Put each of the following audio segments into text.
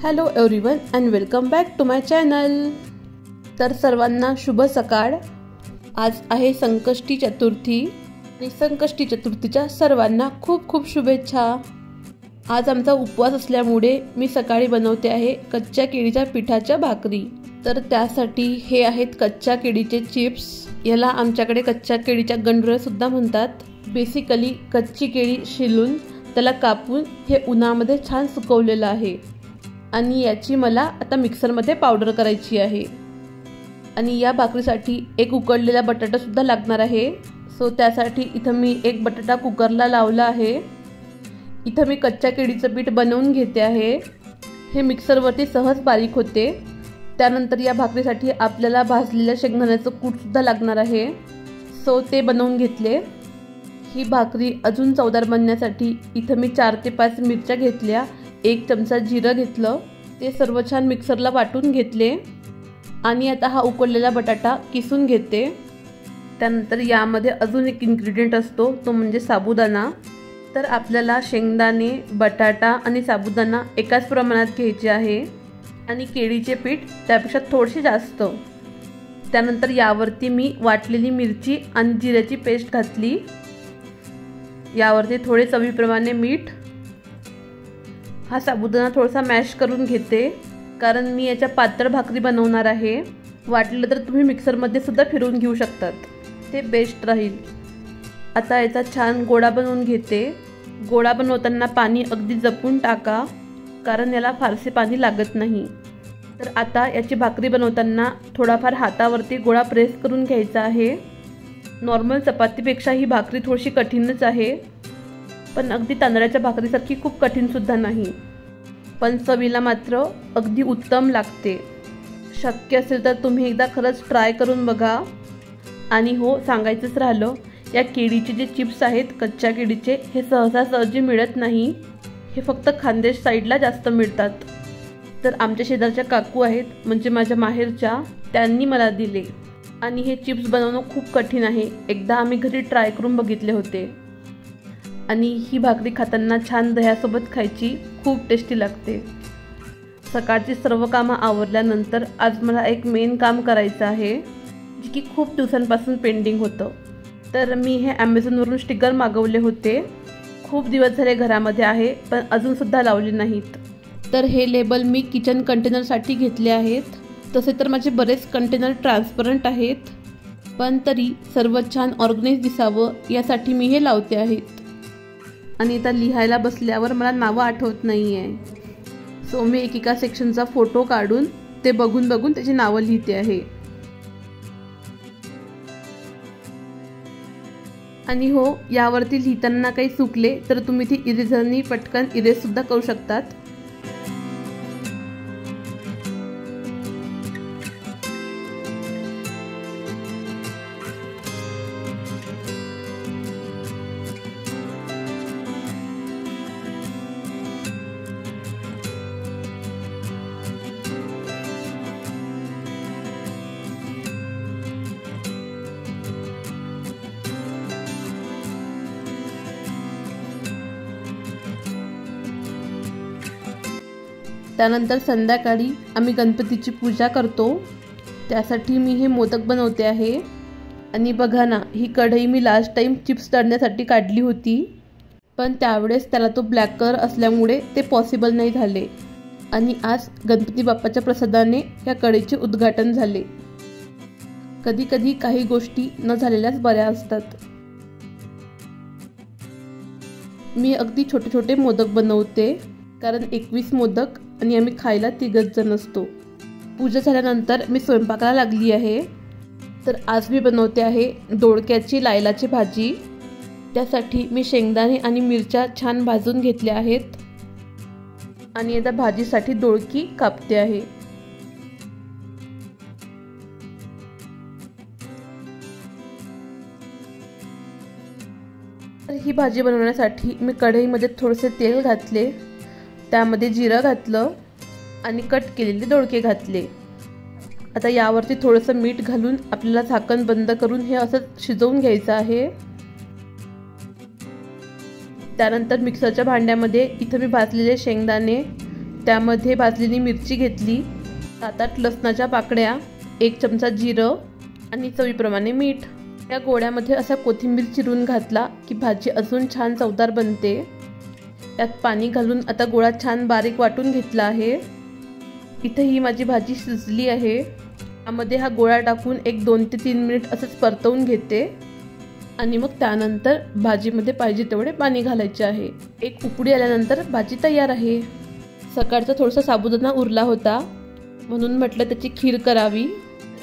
Hello everyone and welcome back to my channel. तर सर्वांना शुभ सकाळ। आज आहे संकष्टी चतुर्थी आणि संकष्टी चतुर्थीच्या सर्वांना खूप खूप शुभेच्छा। आज आमचा उपवास असल्यामुळे मी सकाळी बनवते आहे कच्च्या केळीच्या पिठाच्या भाकरी। तर त्यासाठी हे आहेत कच्च्या केळीचे चिप्स। याला आमच्याकडे कच्च्या केळीच्या गंडरं सुद्धा म्हणतात। बेसिकली कच्ची केळी शिलून त्याला कापून हे उन्हामध्ये छान सुकवलेलं आहे आणि याची मला आता मिक्सरमध्ये पावडर करायची आहे। आणि या भाकरीसाठी एक उकडलेला बटाटा सुद्धा लागणार आहे। सो त्यासाठी इथं मी एक बटाटा कुकरला लावला आहे। इथं मी कच्च्या केळीचं पीठ बनवून घेते आहे। हे मिक्सरवरती सहज बारीक होते। त्यानंतर या भाकरीसाठी आपल्याला भाजलेल्या शेंगदाण्याचं कूट सुद्धा लागणार आहे। सो ते बनवून घेतले। ही भाकरी अजून चवदार बनण्यासाठी इथं मी 4 ते 5 मिरच्या घेतल्या, 1 चमचा जिरं घेतलं, ते सर्व छान मिक्सरला वाटून घेतले आणि आता हा उकडलेला बटाटा किसून घेते। त्यानंतर यामध्ये अजून एक इन्ग्रेडियंट असतो तो म्हणजे साबुदाणा। तर आपल्याला शेंगदाणे, बटाटा आणि साबुदाणा एकाच प्रमाणात घ्यायचे आहे आणि केळीचे पीठ त्यापेक्षा थोडेसे जास्त। त्यानंतर यावरती मी वाटलेली मिरची आणि जिऱ्याची पेस्ट घातली। यावरती थोडे चवीप्रमाणे मीठ। हा साबुदाणा थोडासा मॅश करून घेते कारण मी याच्या पातळ भाकरी बनवणार आहे। वाटलं तर तुम्ही मिक्सरमध्ये सुद्धा फिरवून घेऊ शकतात, ते बेस्ट राहील। आता याचा छान गोळा बनवून घेते। गोळा बनवताना पाणी अगदी जपून टाका कारण याला फारसे पाणी लागत नाही। तर आता याची भाकरी बनवताना थोडाफार हातावरती गोळा प्रेस करून घ्यायचा आहे। नॉर्मल चपातीपेक्षा ही भाकरी थोडीशी कठीणच आहे, पण अगदी तांदळाच्या भाकरीसारखी खूप कठीण सुद्धा नाही, पण चवीला मात्र अगदी उत्तम लागते। शक्य असेल तर तुम्ही एकदा खरंच ट्राय करून बघा। आणि हो, सांगायचंच राहिलं, या केळीचे जे चिप्स आहेत कच्च्या केळीचे, हे सहजासहजी मिळत नाही। हे फक्त खानदेश साईडला जास्त मिळतात। तर आमच्या शेजारच्या काकू आहेत म्हणजे माझ्या माहेरच्या, त्यांनी मला दिले आणि हे चिप्स बनवणं खूप कठीण आहे। एकदा आम्ही घरी ट्राय करून बघितले होते आणि ही भाकरी खाताना छान दह्यासोबत खायची, खूप टेस्टी लागते। सकाळची सर्व कामं आवरल्यानंतर आज मला एक मेन काम करायचं आहे जे की खूप दिवसांपासून पेंडिंग होतं। तर मी हे ॲमेझॉनवरून स्टिकर मागवले होते। खूप दिवस झाले घरामध्ये आहे पण अजूनसुद्धा लावले नाहीत। तर हे लेबल मी किचन कंटेनरसाठी घेतले आहेत। तसे तर माझे बरेच कंटेनर ट्रान्सपरंट आहेत, पण तरी सर्व छान ऑर्गनाइज दिसावं यासाठी मी हे लावते आहेत। आणि आता लिहायला बसल्यावर मला नावं आठवत नाही आहे, सो मी एकेका सेक्शनचा फोटो काढून ते बघून त्याची नावं लिहिते आहे। आणि हो, यावरती लिहिताना काही चुकले तर तुम्ही ती इरेझरनी पटकन इरेजसुद्धा करू शकतात। त्यानंतर संध्याकाळी आम्ही गणपतीची पूजा करतो, त्यासाठी मी हे मोदक बनवते आहे। आणि बघा ना, ही कढई मी लास्ट टाइम चिप्स तळण्यासाठी काढली होती, पण त्यावेळेस त्याला तो ब्लॅक कलर असल्यामुळे ते पॉसिबल नाही झाले। आणि आज गणपती बाप्पाच्या प्रसादाने या कढईचे उद्घाटन झाले। कधी कधी काही गोष्टी न झालेल्याच बऱ्या असतात। मी अगदी छोटे छोटे मोदक बनवते कारण 21 मोदक आणि आम्ही खायला 3 जण असतो। पूजा झाल्यानंतर मी स्वयंपाकाला लागली आहे। तर आज मी बनवते आहे दोडक्याची लायलाची भाजी। त्यासाठी मी शेंगदाणे आणि मिरच्या छान भाजून घेतल्या आहेत आणि आता भाजीसाठी दोडकी कापते आहे। तर ही भाजी बनवण्यासाठी मी कढईमध्ये थोडेसे तेल घातले, त्यामध्ये जिरं घातलं आणि कट केलेले दोडके घातले। आता यावरती थोडंसं मीठ घालून आपल्याला झाकण बंद करून हे असं शिजवून घ्यायचं आहे। त्यानंतर मिक्सरच्या भांड्यामध्ये इथं मी भाजलेले शेंगदाणे, त्यामध्ये भाजलेली मिरची घेतली, 7-8 लसणाच्या पाकळ्या, 1 चमचा जिरं आणि चवीप्रमाणे मीठ. या गोळ्यामध्ये असा कोथिंबीर चिरून घातला की भाजी अजून छान चवदार बनते. त्यात पाणी घालून आता गोळा छान बारीक वाटून घेतला आहे. इथे ही माझी भाजी शिजली आहे. त्यामध्ये हा गोळा टाकून एक 2 ते 3 मिनिट असंच परतवून घेते आणि मग त्यानंतर भाजीमध्ये पाहिजे तेवढे पाणी घालायचे आहे. एक उकळी आल्यानंतर भाजी तयार आहे. सकाळचा थोडासा साबुदाणा उरला होता म्हणून म्हटलं त्याची खीर करावी.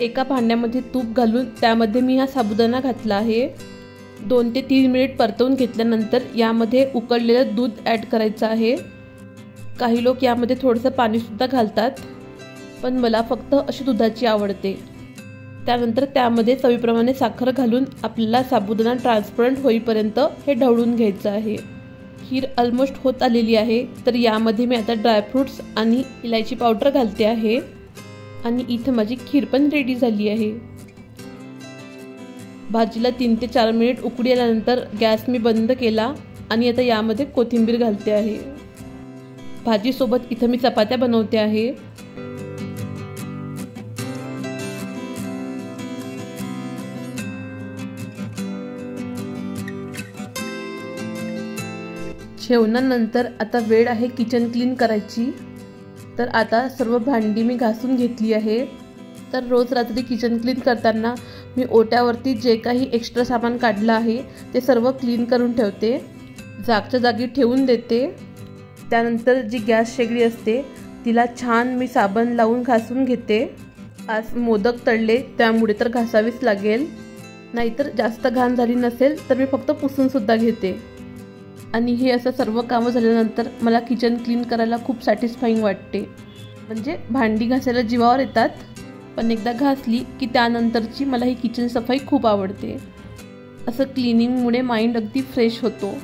एका भांड्यामध्ये तूप घालून त्यामध्ये मी हा साबुदाणा घातला आहे. 2 ते 3 मिनिट परतवून घेतल्यानंतर यामध्ये उकळलेलं दूध ॲड करायचं आहे. काही लोक यामध्ये थोडंसं पाणीसुद्धा घालतात, पण मला फक्त अशी दुधाची आवडते. त्यानंतर त्यामध्ये चवीप्रमाणे साखर घालून आपल्याला साबुदाणा ट्रान्सपरंट होईपर्यंत हे ढवळून घ्यायचं आहे. खीर ऑलमोस्ट होत आलेली आहे. तर यामध्ये मी आता ड्रायफ्रूट्स आणि इलायची पावडर घालते आहे आणि इथे माझी खीर पण रेडी झाली आहे. भाजीला 3 ते 4 मिनिट उकळी आल्यानंतर गॅस मी बंद केला आणि आता यामध्ये कोथिंबीर घालते आहे. भाजीसोबत इथं मी चपात्या बनवते आहे. जेवणानंतर आता वेळ आहे किचन क्लीन करायची. तर आता सर्व भांडी मी घासून घेतली आहे. तर रोज रात्री किचन क्लीन करताना मी ओट्यावरती जे काही एक्स्ट्रा सामान काढलं आहे ते सर्व क्लीन करून ठेवते, जागच्या जागी ठेवून देते. त्यानंतर जी गॅस शेगडी असते तिला छान मी साबण लावून घासून घेते. आज मोदक तळले त्यामुळे तर घासावीच लागेल, नाहीतर जास्त घाण झाली नसेल तर मी फक्त पुसूनसुद्धा घेते. आणि हे असं सर्व कामं झाल्यानंतर मला किचन क्लीन करायला खूप सॅटिस्फाईंग वाटते. म्हणजे भांडी घासायला जीवावर येतात, पण एकदा घासली की त्यानंतरची मला ही किचन सफाई खूप आवडते. असं क्लिनिंगमुळे माइंड अगदी फ्रेश होतो.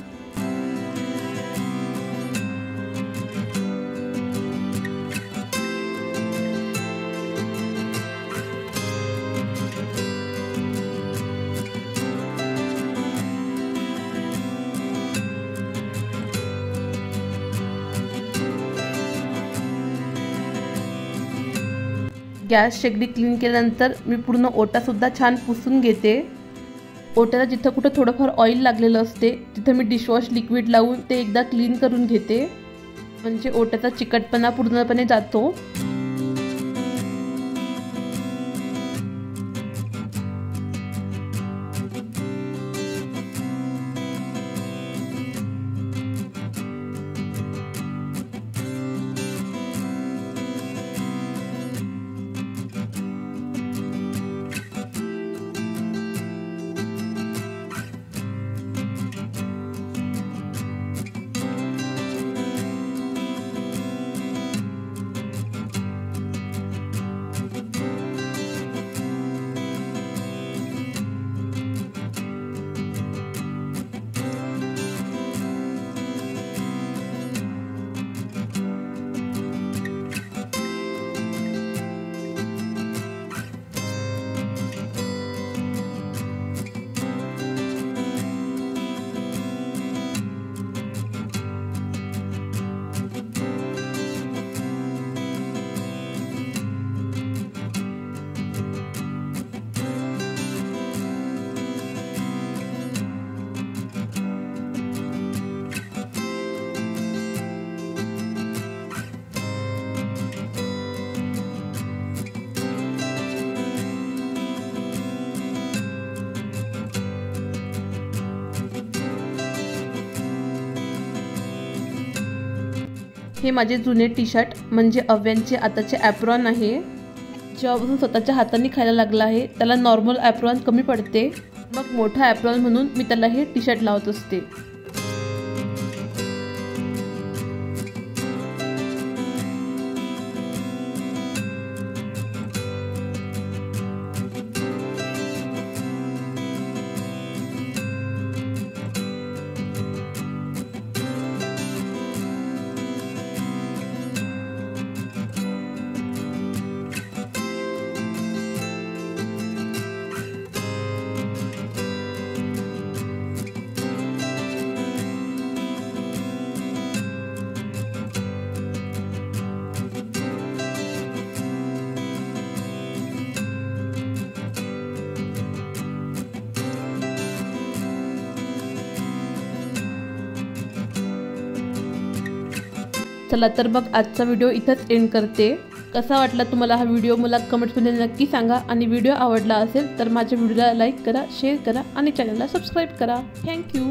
गॅस शेगडी क्लीन केल्यानंतर मी पूर्ण ओटासुद्धा छान पुसून घेते. ओट्याला जिथं कुठं थोडंफार ऑइल लागलेलं असते तिथं मी डिशवॉश लिक्विड लावून ते एकदा क्लीन करून घेते, म्हणजे ओट्याचा चिकटपणा पूर्णपणे जातो. हे माझे जुने टी शर्ट म्हणजे अव्यांचे आताचे ॲप्रॉन आहे. जेव्हापासून स्वतःच्या हाताने खायला लागला आहे त्याला नॉर्मल ॲप्रॉन कमी पडते, मग मोठा ॲप्रॉन म्हणून मी त्याला हे टी शर्ट लावत असते. चला तर मग आजचा व्हिडिओ इथंच एंड करते। कसा वाटला तुम्हाला हा व्हिडिओ मला कमेंट्समध्ये नक्की सांगा आणि व्हिडिओ आवडला असेल तर माझ्या व्हिडिओला लाईक करा, शेअर करा आणि चॅनलला सबस्क्राईब करा। थँक्यू।